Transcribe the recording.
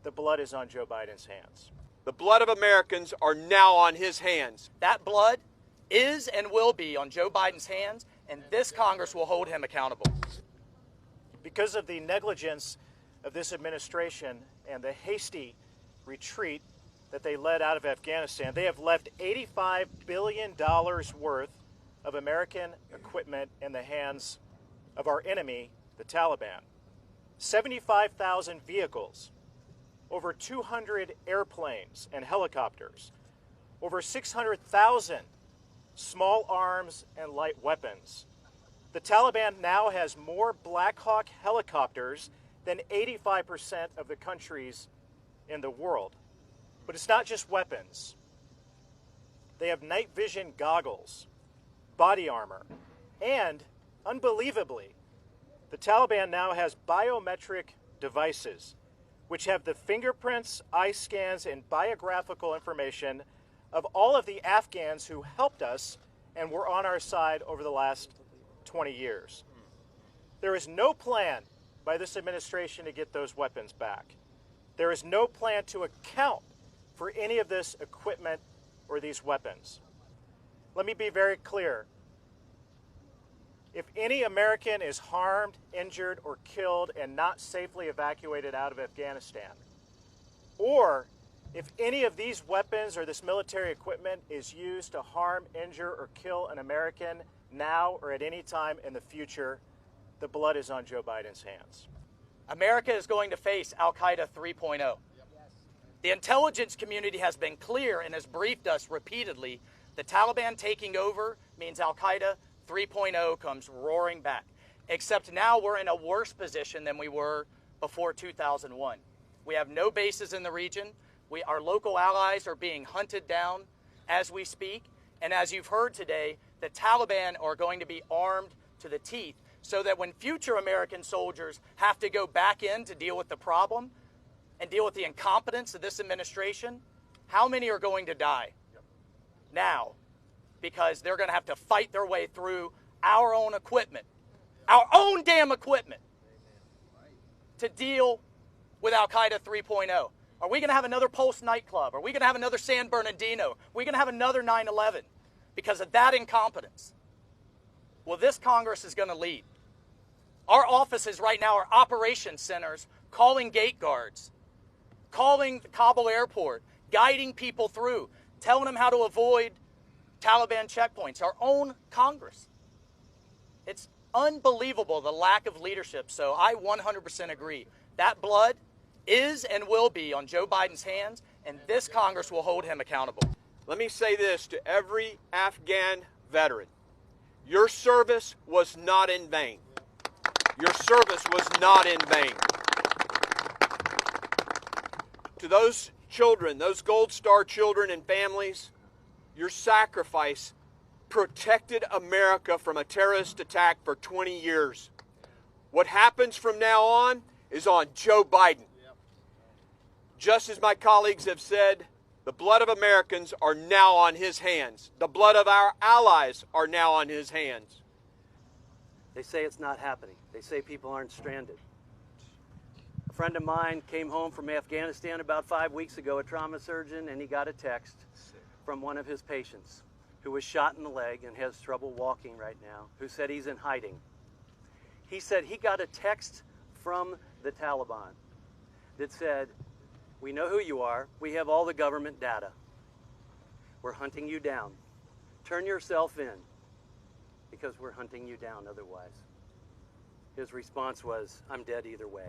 the blood is on Joe Biden's hands. The blood of Americans are now on his hands. That blood is and will be on Joe Biden's hands, and this Congress will hold him accountable. Because of the negligence of this administration and the hasty retreat that they led out of Afghanistan, they have left $85 billion worth of American equipment in the hands of our enemy, the Taliban. 75,000 vehicles, over 200 airplanes and helicopters, over 600,000 small arms and light weapons. The Taliban now has more Black Hawk helicopters than 85% of the countries in the world. But it's not just weapons. They have night vision goggles, body armor, and, unbelievably, the Taliban now has biometric devices which have the fingerprints, eye scans, and biographical information of all of the Afghans who helped us and were on our side over the last 20 years. There is no plan by this administration to get those weapons back. There is no plan to account for any of this equipment or these weapons. Let me be very clear. If any American is harmed, injured, or killed and not safely evacuated out of Afghanistan, or if any of these weapons or this military equipment is used to harm, injure, or kill an American now or at any time in the future, the blood is on Joe Biden's hands. America is going to face Al-Qaeda 3.0. The intelligence community has been clear and has briefed us repeatedly. The Taliban taking over means Al-Qaeda 3.0 comes roaring back. Except now we're in a worse position than we were before 2001. We have no bases in the region. Our local allies are being hunted down as we speak. And as you've heard today, the Taliban are going to be armed to the teeth so that when future American soldiers have to go back in to deal with the problem and deal with the incompetence of this administration, how many are going to die now? Because they're going to have to fight their way through our own equipment, our own damn equipment, to deal with Al-Qaeda 3.0. Are we going to have another Pulse nightclub? Are we going to have another San Bernardino? Are we going to have another 9/11 because of that incompetence? Well, this Congress is going to lead. Our offices right now are operations centers, calling gate guards, calling the Kabul airport, guiding people through, telling them how to avoid Taliban checkpoints, our own Congress. It's unbelievable, the lack of leadership. So I 100% agree. That blood is and will be on Joe Biden's hands, and this Congress will hold him accountable. Let me say this to every Afghan veteran. Your service was not in vain. Your service was not in vain. To those children, those Gold Star children and families, your sacrifice protected America from a terrorist attack for 20 years. What happens from now on is on Joe Biden. Just as my colleagues have said, the blood of Americans are now on his hands. The blood of our allies are now on his hands. They say it's not happening. They say people aren't stranded. A friend of mine came home from Afghanistan about 5 weeks ago, a trauma surgeon, and he got a text from one of his patients who was shot in the leg and has trouble walking right now, who said he's in hiding. He said he got a text from the Taliban that said, "We know who you are. We have all the government data. We're hunting you down. Turn yourself in because we're hunting you down otherwise." His response was, "I'm dead either way."